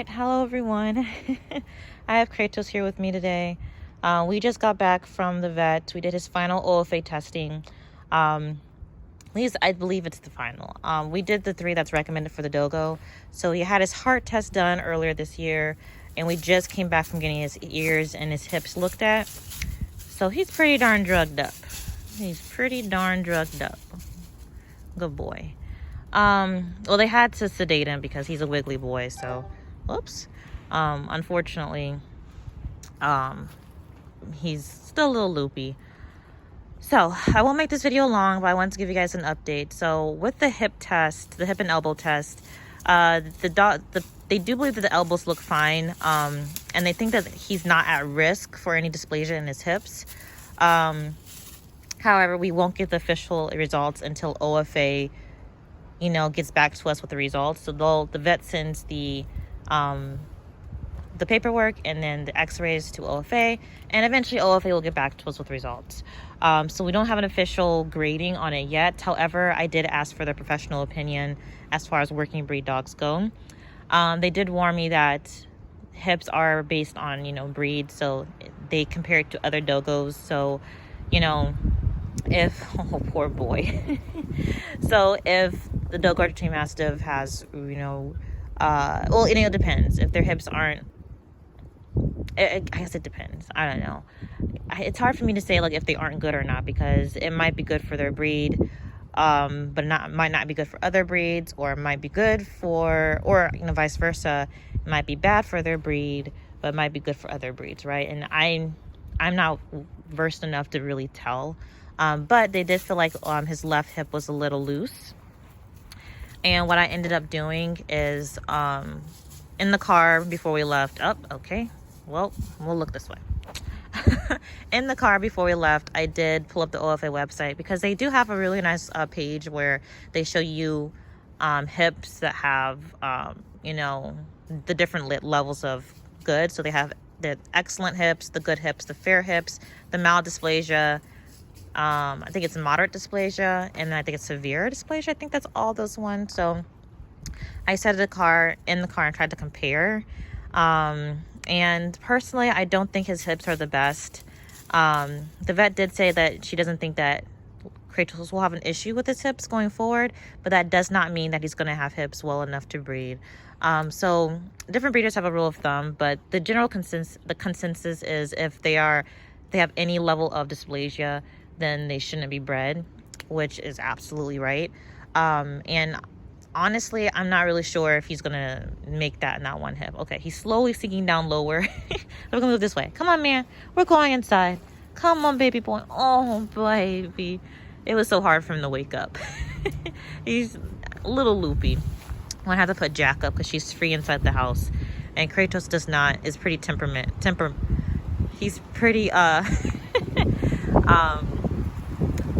right, hello everyone. I have Kratos here with me today. We just got back from the vet. We did his final OFA testing. At least I believe it's the final. We did the 3 that's recommended for the Dogo. So he had his heart test done earlier this year, and we just came back from getting his ears and his hips looked at. So he's pretty darn drugged up. Good boy. Well, they had to sedate him because he's a wiggly boy, so whoops. Unfortunately, he's still a little loopy. So I won't make this video long, but I wanted to give you guys an update. So with the hip test, the hip and elbow test, they do believe that the elbows look fine, and they think that he's not at risk for any dysplasia in his hips. However, we won't get the official results until OFA, gets back to us with the results. So the vet sends the paperwork and then the x-rays to OFA, and eventually OFA will get back to us with results. So we don't have an official grading on it yet. However, I did ask for their professional opinion as far as working breed dogs go. They did warn me that hips are based on, breed, so they compare it to other Dogos. So, oh, poor boy. So if the Dogo Argentino Mastiff has, well, it depends. If their hips aren't, I guess it depends. I don't know. It's hard for me to say if they aren't good or not, because it might be good for their breed, but might not be good for other breeds, or it might be good for, or vice versa. It might be bad for their breed, but might be good for other breeds, right? And I'm not versed enough to really tell. But they did feel like his left hip was a little loose. And what I ended up doing is in the car before we left. Oh, okay. Well, we'll look this way. In the car before we left, I did pull up the OFA website, because they do have a really nice page where they show you hips that have, the different levels of good. So they have the excellent hips, the good hips, the fair hips, the mild dysplasia. I think it's moderate dysplasia, and then I think it's severe dysplasia. I think that's all those ones. So I sat in the car and tried to compare. And personally, I don't think his hips are the best. The vet did say that she doesn't think that Kratos will have an issue with his hips going forward, but that does not mean that he's going to have hips well enough to breed. So different breeders have a rule of thumb, but the general consensus is if they have any level of dysplasia, then they shouldn't be bred, which is absolutely right. And honestly, I'm not really sure if he's gonna make that in that one hip. Okay, he's slowly sinking down lower. We're gonna move this way. Come on, man. We're going inside. Come on, baby boy. Oh, baby. It was so hard for him to wake up. He's a little loopy. I'm gonna have to put Jack up because she's free inside the house. And Kratos is pretty he's pretty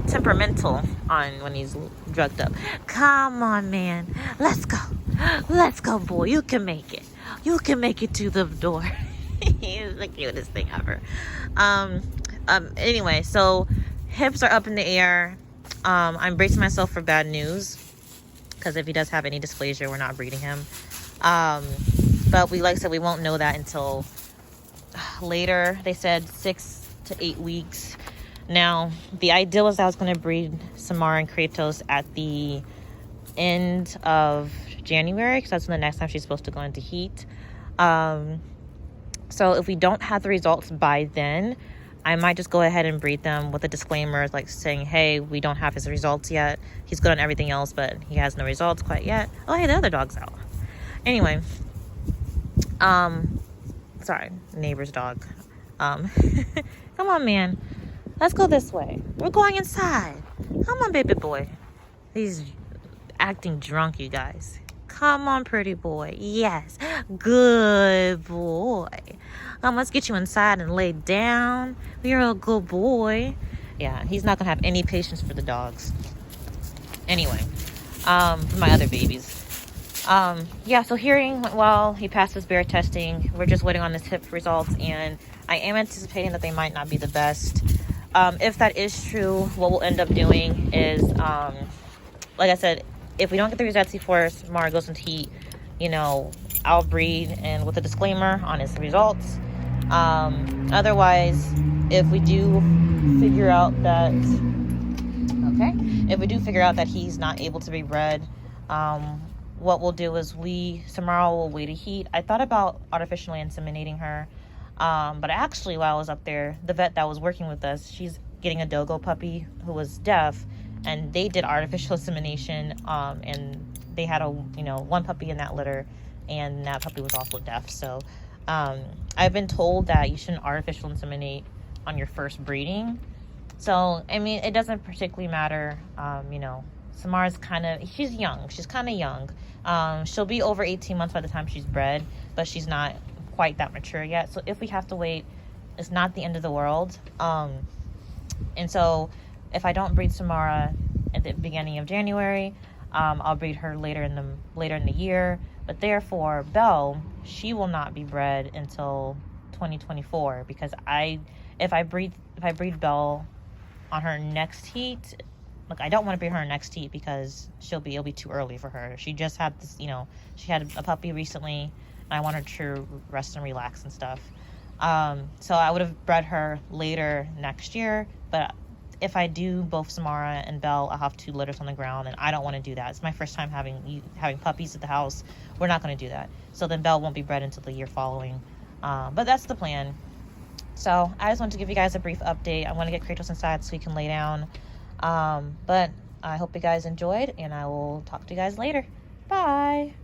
temperamental when he's drugged up. Come on, man. Let's go, boy. You can make it to the door. He's the cutest thing ever. Anyway, so hips are up in the air. I'm bracing myself for bad news, because if he does have any dysplasia, we're not breeding him. But like I said, we won't know that until later. They said 6 to 8 weeks. Now, the ideal is I was going to breed Samara and Kratos at the end of January, because that's when the next time she's supposed to go into heat. So if we don't have the results by then, I might just go ahead and breed them with a disclaimer, saying, hey, we don't have his results yet. He's good on everything else, but he has no results quite yet. Oh, hey, the other dog's out. Anyway, sorry, neighbor's dog. Come on, man. Let's go this way. We're going inside. Come on, baby boy. He's acting drunk, you guys. Come on, pretty boy. Yes. Good boy. Let's get you inside and lay down. You're a good boy. Yeah, he's not going to have any patience for the dogs. Anyway, my other babies. Yeah, so hearing went well. He passed his bear testing. We're just waiting on his hip results, and I am anticipating that they might not be the best. If that is true, what we'll end up doing is, like I said, if we don't get the results before Samara goes into heat, I'll breed and with a disclaimer on its results. Otherwise, if we do figure out that he's not able to be bred, what we'll do is Samara will wait a heat. I thought about artificially inseminating her, but actually while I was up there, the vet that was working with us, she's getting a Dogo puppy who was deaf, and they did artificial insemination, and they had one puppy in that litter, and that puppy was also deaf. So I've been told that you shouldn't artificial inseminate on your first breeding. So I mean, it doesn't particularly matter. Samara's she's young. She's kind of young. She'll be over 18 months by the time she's bred, but she's not quite that mature yet. So if we have to wait, it's not the end of the world. And so if I don't breed Samara at the beginning of January, I'll breed her later in the year. But therefore, Belle, she will not be bred until 2024, because if I breed Belle on her next heat, I don't want to breed her next heat because it'll be too early for her. She just had this, she had a puppy recently, and I want her to rest and relax and stuff. So I would have bred her later next year, but if I do both Samara and Belle, I'll have 2 litters on the ground, and I don't want to do that. It's my first time having puppies at the house. We're not going to do that. So then Belle won't be bred until the year following. But that's the plan. So I just wanted to give you guys a brief update. I want to get Kratos inside so he can lay down. But I hope you guys enjoyed, and I will talk to you guys later. Bye.